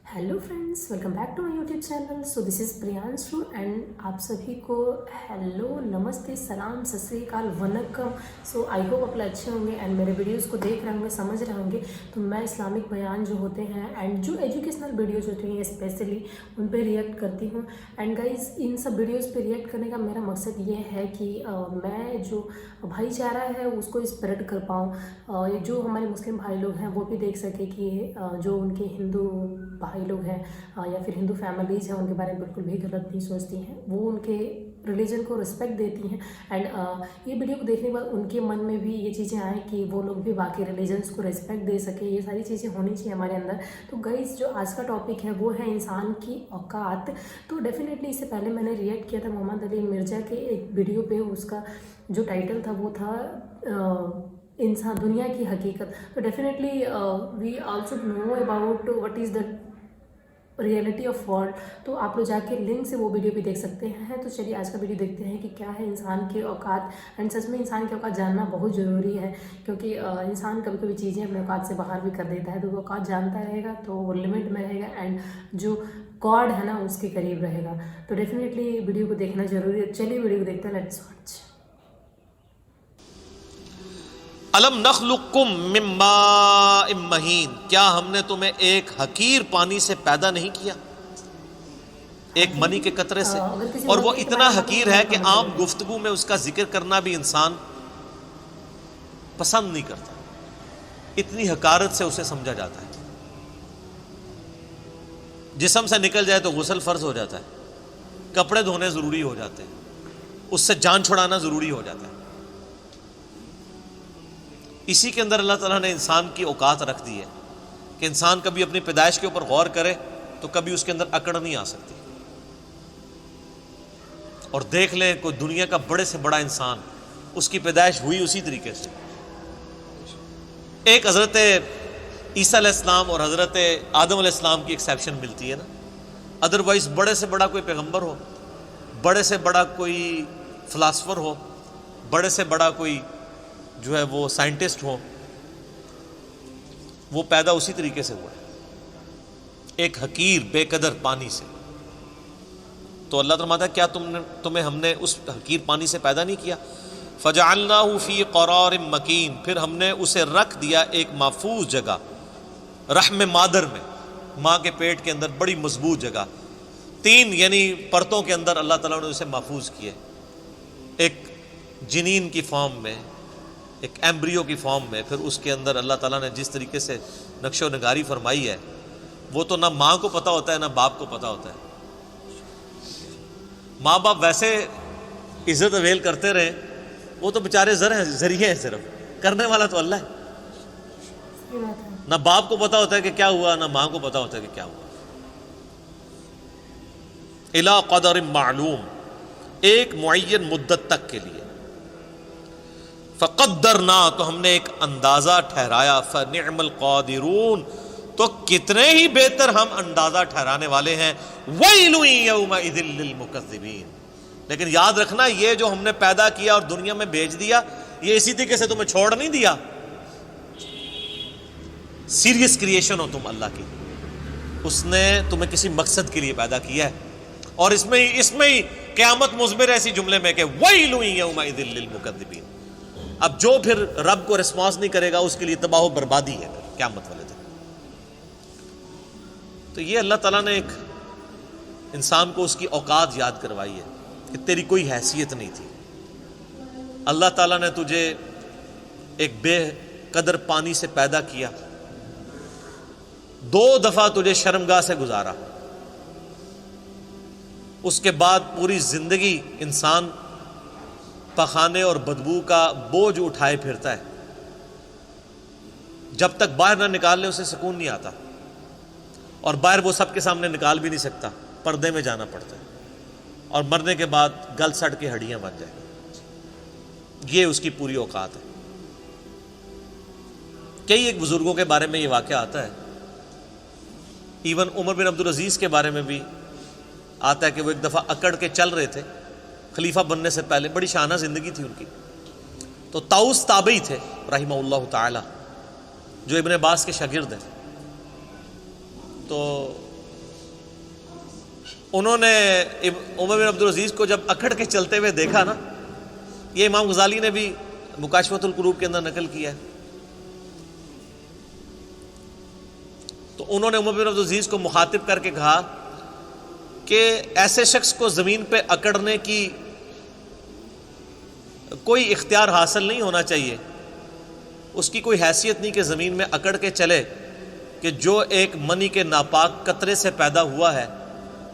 Hello friends, welcome back to my YouTube channel. So this is Priyanshu and आप सभी को hello, नमस्ते, सलाम, सत श्री अकाल, वनक्कम। सो आई होप आप लोग अच्छे होंगे एंड मेरे वीडियोस को देख रहे होंगे, समझ रहे होंगे। तो मैं इस्लामिक बयान जो होते हैं एंड जो एजुकेशनल वीडियोज होती हैं स्पेशली उन पे रिएक्ट करती हूँ। एंड गाइज, इन सब वीडियोज़ पे रिएक्ट करने का मेरा मकसद ये है कि मैं जो भाईचारा है उसको स्प्रेड कर पाऊँ। जो हमारे मुस्लिम भाई लोग हैं वो भी देख सके कि जो उनके हिंदू भाई लोग हैं या फिर हिंदू फैमिलीज़ हैं उनके बारे में बिल्कुल भी गलत नहीं सोचती हैं, वो उनके रिलीजन को रिस्पेक्ट देती हैं। एंड ये वीडियो को देखने के बाद उनके मन में भी ये चीज़ें आए कि वो लोग भी बाकी रिलीजन्स को रिस्पेक्ट दे सके। ये सारी चीज़ें होनी चाहिए हमारे अंदर। तो गाइस, जो आज का टॉपिक है वो है इंसान की औकात। तो डेफिनेटली इससे पहले मैंने रिएक्ट किया था मोहम्मद अली मिर्ज़ा के एक वीडियो पे, उसका जो टाइटल था वो था इंसान दुनिया की हकीकत। तो definitely we also know about what is the reality of world. तो आप लोग जाके लिंक से वो वीडियो भी देख सकते हैं। तो चलिए आज का वीडियो देखते हैं कि क्या है इंसान की औकात। एंड सच में इंसान की औकात जानना बहुत ज़रूरी है, क्योंकि इंसान कभी कभी चीज़ें अपने औकात से बाहर भी कर देता है। तो वो औकात जानता रहेगा तो वो लिमिट में रहेगा एंड जो गॉड है ना उसके करीब रहेगा। तो डेफिनेटली वीडियो को देखना ज़रूरी है। चलिए वीडियो को देखते हैं, लेट्स वॉच। अलम नखलुकुम मिन माइन महीन, क्या हमने तुम्हें एक हकीर पानी से पैदा नहीं किया, एक मनी के कतरे से। और वो इतना हकीर है कि आम गुफ्तगू में उसका जिक्र करना भी इंसान पसंद नहीं करता, इतनी हकारत से उसे समझा जाता है। जिस्म से निकल जाए तो गुस्ल फर्ज हो जाता है, कपड़े धोने जरूरी हो जाते हैं, उससे जान छुड़ाना जरूरी हो जाता है। इसी के अंदर अल्लाह ताला ने इंसान की औकात रख दी है कि इंसान कभी अपनी पैदाइश के ऊपर गौर करे तो कभी उसके अंदर अकड़ नहीं आ सकती। और देख लें कोई दुनिया का बड़े से बड़ा इंसान, उसकी पैदाइश हुई उसी तरीके से। एक हज़रत ईसा अलैहिस्सलाम और हज़रत आदम अलैहिस्सलाम की एक्सेप्शन मिलती है ना, अदरवाइज बड़े से बड़ा कोई पैगंबर हो, बड़े से बड़ा कोई फिलासफर हो, बड़े से बड़ा कोई जो है वो साइंटिस्ट हो, वो पैदा उसी तरीके से हुआ है, एक हकीर बेकदर पानी से। तो अल्लाह फरमाता है क्या तुम्हें हमने उस हकीर पानी से पैदा नहीं किया। फजअलनाहु फी क़रार मकीन, फिर हमने उसे रख दिया एक महफूज जगह, रहम मादर में, माँ के पेट के अंदर बड़ी मजबूत जगह, 3 यानी परतों के अंदर अल्लाह ताला ने उसे महफूज किया। एक जिनीन की फॉर्म में, एक एम्ब्रियो की फॉर्म में, फिर उसके अंदर अल्लाह ताला ने जिस तरीके से नक्शो नगारी फरमाई है वो तो ना माँ को पता होता है ना बाप को पता होता है। माँ बाप वैसे इज्जत अवेल करते रहे, वो तो बेचारे जरिए हैं, सिर्फ करने वाला तो अल्लाह है। ना बाप को पता होता है कि क्या हुआ, ना माँ को पता होता है कि क्या हुआ। इला क़दर मालूम, एक मुअय्यन मुद्दत तक के लिए। फ़क़द्दरना, तो हमने एक अंदाज़ा ठहराया। फ़निअमल क़ादिरून, तो कितने ही बेहतर हम अंदाज़ा ठहराने वाले हैं। वैलुन यौमइज़िल लिलमुकज़्ज़िबीन, लेकिन याद रखना ये जो हमने पैदा किया और दुनिया में भेज दिया, ये इसी तरीके से तुम्हें छोड़ नहीं दिया। सीरियस क्रिएशन हो तुम अल्लाह की, उसने तुम्हें किसी मकसद के लिए पैदा किया है। और इसमें ही क़यामत मुज़मिर ऐसी जुमले में कि वैलुन यौमइज़िल लिलमुकज़्ज़िबीन। अब जो फिर रब को रिस्पॉन्स नहीं करेगा उसके लिए तबाह बर्बादी है क़यामत वाले दिन। तो ये अल्लाह ताला ने एक इंसान को उसकी औकात याद करवाई है कि तेरी कोई हैसियत नहीं थी। अल्लाह ताला ने तुझे एक बेकदर पानी से पैदा किया, 2 दफा तुझे शर्मगाह से गुजारा, उसके बाद पूरी जिंदगी इंसान पखाने और बदबू का बोझ उठाए फिरता है। जब तक बाहर ना निकाल ले उसे सुकून नहीं आता, और बाहर वो सबके सामने निकाल भी नहीं सकता, पर्दे में जाना पड़ता है, और मरने के बाद गल सड़ के हड्डियां बन जाए। ये उसकी पूरी औकात है। कई एक बुजुर्गों के बारे में ये वाक़या आता है, इवन उमर बिन अब्दुल अजीज़ के बारे में भी आता है कि वो एक दफ़ा अकड़ के चल रहे थे खलीफा बनने से पहले, बड़ी शाना ज़िंदगी थी उनकी। तो ताउस ताबई थे रहिमहुल्लाह ताला, जो इब्न अब्बास के शागिर्द हैं। तो انہوں نے عمر بن عبدالعزیز کو جب اکڑ کے چلتے ہوئے دیکھا نا، یہ امام غزالی نے بھی مکاشفۃ القلوب کے اندر نقل کیا ہے، تو انہوں نے عمر بن عبدالعزیز کو مخاطب کر کے کہا کہ ایسے شخص کو زمین پہ اکڑنے کی کوئی اختیار حاصل نہیں ہونا چاہیے، اس کی کوئی حیثیت نہیں کہ زمین میں اکڑ کے چلے، کہ جو ایک منی کے ناپاک قطرے سے پیدا ہوا ہے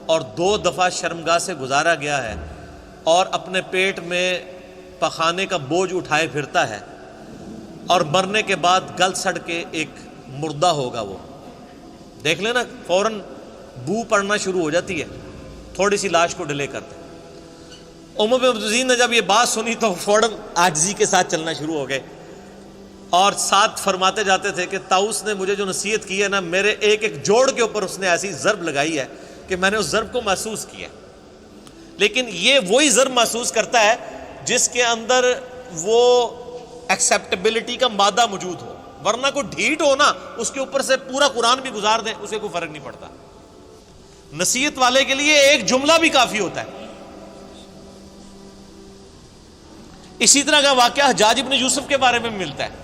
اور 2 دفعہ شرمگاہ سے گزارا گیا ہے اور اپنے پیٹ میں پخانے کا بوجھ اٹھائے پھرتا ہے، اور مرنے کے بعد گل سڑ کے ایک مردہ ہوگا۔ وہ دیکھ لینا فوراً بو پڑنا شروع ہو جاتی ہے، تھوڑی سی لاش کو ڈیلے کرتے۔ عمر بن عبدالعزیز نے جب یہ بات سنی تو فوراً عاجزی کے ساتھ چلنا شروع ہو گئے، اور ساتھ فرماتے جاتے تھے کہ طاؤس نے مجھے جو نصیحت کی ہے نا، میرے ایک ایک جوڑ کے اوپر اس نے ایسی ضرب لگائی ہے کہ میں نے اس ضرب کو محسوس کیا۔ لیکن یہ وہی ضرب محسوس کرتا ہے جس کے اندر وہ ایکسیپٹیبلٹی کا مادہ موجود ہو، ورنہ کوئی ڈھیٹ ہو نا، اس کے اوپر سے پورا قرآن بھی گزار دیں، اسے کوئی فرق نہیں پڑتا۔ نصیحت والے کے لیے ایک جملہ بھی کافی ہوتا ہے۔ اسی طرح کا واقعہ حجاج ابن یوسف کے بارے میں ملتا ہے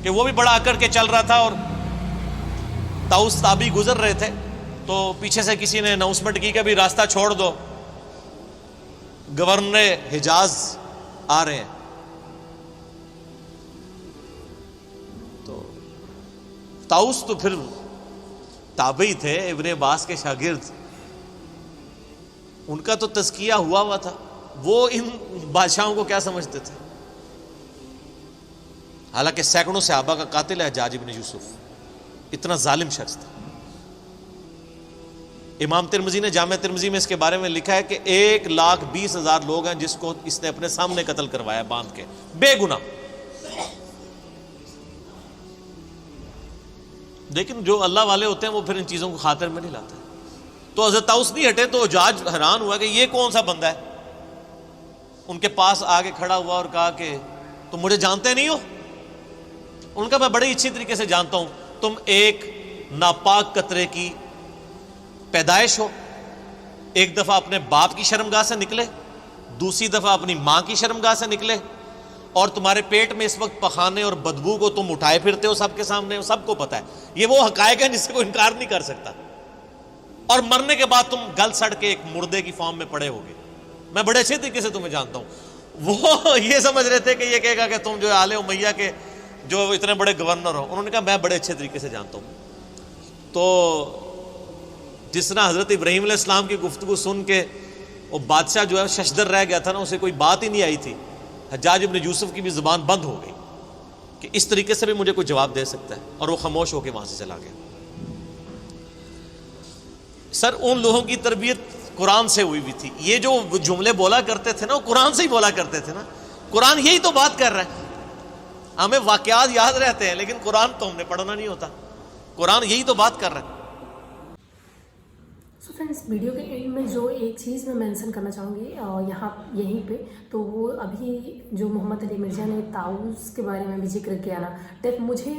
کہ وہ بھی بڑا اکڑ کے چل رہا تھا، اور طاؤس تابعی گزر رہے تھے تو پیچھے سے کسی نے اناؤنسمنٹ کی کہ ابھی راستہ چھوڑ دو، گورنر حجاز آ رہے ہیں۔ تو طاؤس تو پھر تابعی تھے، ابن عباس کے شاگرد، ان کا تو تزکیہ ہوا تھا، وہ ان بادشاہوں کو کیا سمجھتے تھے؟ حالانکہ سینکڑوں صحابہ کا قاتل ہے حجاج ابن یوسف، اتنا ظالم شخص تھا۔ امام ترمذی نے جامع ترمذی میں اس کے بارے میں لکھا ہے کہ 1,20,000 لوگ ہیں جس کو اس نے اپنے سامنے قتل کروایا باندھ کے، بے گناہ۔ لیکن جو اللہ والے ہوتے ہیں وہ پھر ان چیزوں کو خاطر میں نہیں لاتے۔ تو حضرت طاؤس نہیں ہٹے تو حجاج حیران ہوا کہ یہ کون سا بندہ ہے، ان کے پاس آگے کھڑا ہوا اور کہا کہ تم مجھے جانتے نہیں ہو؟ ان کا میں بڑی اچھی طریقے سے جانتا ہوں، تم ایک ناپاک قطرے کی پیدائش ہو، ایک دفعہ اپنے باپ کی شرمگاہ سے نکلے، دوسری دفعہ اپنی ماں کی شرمگاہ سے نکلے، اور تمہارے پیٹ میں اس وقت پخانے اور بدبو کو تم اٹھائے پھرتے ہو سب کے سامنے، سب کو پتہ ہے، یہ وہ حقائق ہیں جس سے کوئی انکار نہیں کر سکتا، اور مرنے کے بعد تم گل سڑ کے ایک مردے کی فارم میں پڑے ہوگے، میں بڑے اچھے طریقے سے تمہیں جانتا ہوں۔ وہ یہ سمجھ رہے تھے کہ یہ کہے گا کہ تم جو آل امیہ کے جو اتنے بڑے گورنر ہو، انہوں نے کہا میں بڑے اچھے طریقے سے جانتا ہوں۔ تو جس طرح حضرت ابراہیم علیہ السلام کی گفتگو سن کے وہ بادشاہ جو ہے ششدر رہ گیا تھا نا، اسے کوئی بات ہی نہیں آئی تھی، حجاج ابن یوسف کی بھی زبان بند ہو گئی کہ اس طریقے سے بھی مجھے کوئی جواب دے سکتا ہے، اور وہ خاموش ہو کے وہاں سے چلا گیا۔ سر ان لوگوں کی تربیت قرآن سے ہوئی بھی تھی، یہ جو جملے بولا کرتے تھے نا، وہ قرآن سے ہی بولا کرتے تھے نا، قرآن یہی تو بات کر رہا ہے۔ ہمیں واقعات یاد رہتے ہیں لیکن قرآن تو ہم نے پڑھنا نہیں ہوتا، قرآن یہی تو بات کر رہا ہے۔ سو فرینڈس، ویڈیو کے اینڈ میں جو ایک چیز میں مینشن کرنا چاہوں گی یہیں پہ، تو وہ ابھی جو محمد علی مرزا نے طاؤس کے بارے میں بھی ذکر کیا نا، مجھے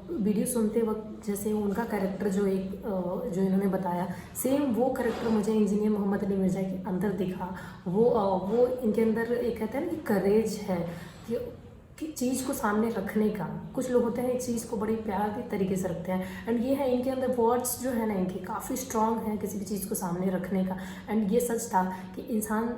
ویڈیو سنتے وقت جیسے ان کا کریکٹر جو انہوں نے بتایا، سیم وہ کریکٹر مجھے انجینئر محمد علی مرزا کے اندر دکھا۔ وہ ان کے اندر ایک کہتے ہیں نا کہ کریج ہے کہ چیز کو سامنے رکھنے کا۔ کچھ لوگ ہوتے ہیں ایک چیز کو بڑی پیار طریقے سے رکھتے ہیں، اینڈ یہ ہے ان کے اندر ورڈس جو ہے نا ان کے کافی اسٹرانگ ہیں کسی بھی چیز کو سامنے رکھنے کا۔ اینڈ یہ سچ تھا کہ انسان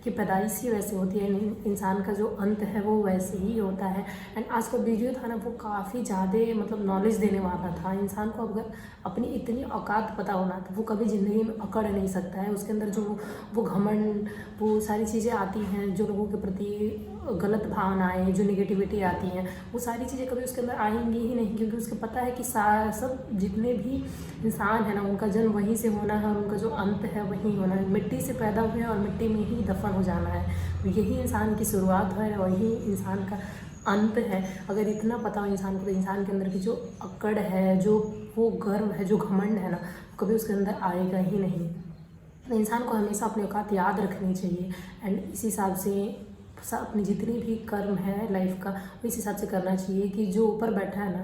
کی پیدائش ہی ویسے ہوتی ہے، انسان کا جو انت ہے وہ ویسے ہی ہوتا ہے۔ اینڈ آج کا ویڈیو تھا نا وہ کافی زیادہ مطلب نالج دینے والا تھا۔ انسان کو اگر اپنی اتنی اوقات پتہ ہونا تو وہ کبھی زندگی میں اکڑ نہیں سکتا ہے۔ اس کے اندر جو وہ گھمنڈ، وہ ساری چیزیں آتی ہیں جو لوگوں کے پرتی غلط بھاونائیں، جو نگیٹیوٹی آتی ہیں، وہ ساری چیزیں کبھی اس کے اندر آئیں گی ہی نہیں، کیونکہ اس کو پتہ ہے کہ سب جتنے بھی انسان ہیں نا ان کا جنم وہیں سے ہونا ہے، اور ان کا جو انت ہے وہیں ہونا ہے۔ مٹی سے پیدا ہوئے ہیں اور مٹی میں ہی دفن ہو جانا ہے، یہی انسان کی شروعات ہے اور یہی انسان کا انت ہے۔ اگر اتنا پتہ ہو انسان کو تو انسان کے اندر کی جو اکڑ ہے، جو وہ گرو ہے، جو گھمنڈ ہے نا، کبھی اس کے اندر آئے گا ہی نہیں۔ انسان کو ہمیشہ اپنے اوقات یاد رکھنی چاہیے، اینڈ اس حساب سے اپنی جتنی بھی کرم ہے لائف کا اس حساب سے کرنا چاہیے کہ جو اوپر بیٹھا ہے نا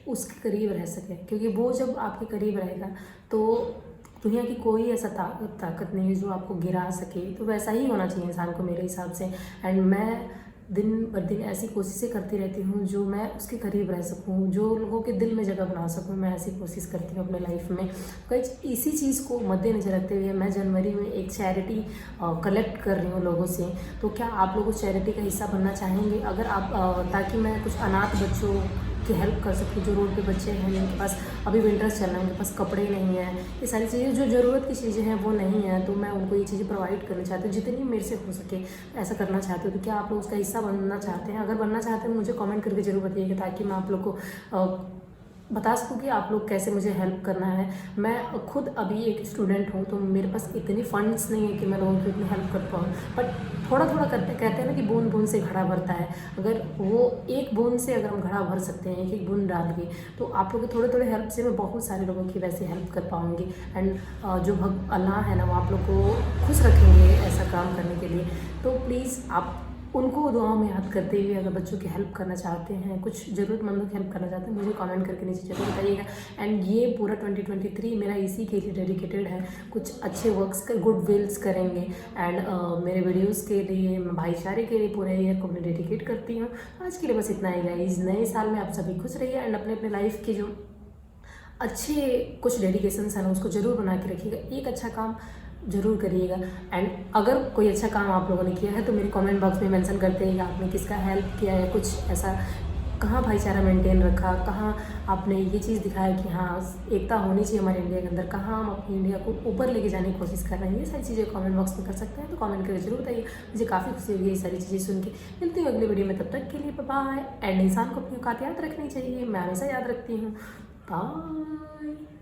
اس کے قریب رہ سکے، کیونکہ وہ جب آپ کے قریب رہے گا تو दुनिया की कोई ऐसा ताकत नहीं है जो आपको गिरा सके। तो वैसा ही होना चाहिए इंसान को मेरे हिसाब से। एंड मैं दिन ब दिन ऐसी कोशिशें करती रहती हूँ जो मैं उसके करीब रह सकूँ, जो लोगों के दिल में जगह बना सकूँ, मैं ऐसी कोशिश करती हूँ अपने लाइफ में। गाइस, इसी चीज़ को मद्देनज़र रखते हुए मैं जनवरी में एक चैरिटी कलेक्ट कर रही हूँ लोगों से। तो क्या आप लोग उस चैरिटी का हिस्सा बनना चाहेंगे? अगर आप ताकि मैं कुछ अनाथ बच्चों की हेल्प कर सकूँ, जो रोड पे बच्चे हैं जिनके पास अभी विंटर्स चल रहे हैं, उनके पास कपड़े नहीं हैं, ये सारी चीज़ें जो ज़रूरत की चीज़ें हैं वो नहीं हैं, तो मैं उनको ये चीज़ें प्रोवाइड करना चाहती हूँ जितनी मेरे से हो सके, ऐसा करना चाहती हूँ। तो क्या आप लोग उसका हिस्सा बनना चाहते हैं? अगर बनना चाहते हैं मुझे कमेंट करके ज़रूर बताइएगा, ताकि मैं आप लोग को बता सकूँ कि आप लोग कैसे मुझे हेल्प करना है। मैं खुद अभी एक स्टूडेंट हूँ, तो मेरे पास इतनी फंड्स नहीं है कि मैं लोगों की इतनी हेल्प कर पाऊँ, बट थोड़ा थोड़ा करते कहते हैं ना कि बूंद बूंद से घड़ा भरता है। अगर वो एक बूंद से अगर हम घड़ा भर सकते हैं, एक एक बूंद डाल के, तो आप लोग के थोड़े थोड़े हेल्प से मैं बहुत सारे लोगों की वैसे हेल्प कर पाऊँगी। एंड जो अल्लाह है ना, वो आप लोग को खुश रखेंगे ऐसा काम करने के लिए। तो प्लीज़ आप उनको दुआ में याद करते हुए अगर बच्चों की हेल्प करना चाहते हैं, कुछ ज़रूरतमंदों की हेल्प करना चाहते हैं, मुझे कमेंट करके नीचे जरूर बताइएगा। एंड ये पूरा 2023 मेरा इसी के लिए डेडिकेटेड है। कुछ अच्छे वर्क्स का गुड विल्स करेंगे। एंड मेरे वीडियोस के लिए, मैं भाईचारे के लिए पूरे ईयर को मैं डेडिकेट करती हूँ। आज के लिए बस इतना ही गाइस। नए साल में आप सभी खुश रहिए एंड अपने अपने लाइफ के जो अच्छे कुछ डेडिकेशंस हैं ना, उसको ज़रूर बना के रखिएगा। एक अच्छा काम ज़रूर करिएगा। एंड अगर कोई अच्छा काम आप लोगों ने किया है तो मेरे कमेंट बॉक्स में मेंशन करते रहिएगा, आपने किसका हेल्प किया है, कुछ ऐसा कहाँ भाईचारा मेंटेन रखा, कहाँ आपने ये चीज़ दिखाया कि हाँ एकता होनी चाहिए हमारे इंडिया के अंदर, कहाँ हम अपनी इंडिया को ऊपर लेके जाने की कोशिश कर रहे हैं। ये सारी चीज़ें कमेंट बॉक्स में कर सकते हैं, तो कमेंट करके जरूर बताइए। मुझे काफ़ी खुशी होगी ये सारी चीज़ें सुन के। मिलती हूँ अगले वीडियो में, तब तक के लिए बाय। एंड इंसान को अपनी औकात याद रखनी चाहिए, मैं हमेशा याद रखती हूँ। बाय।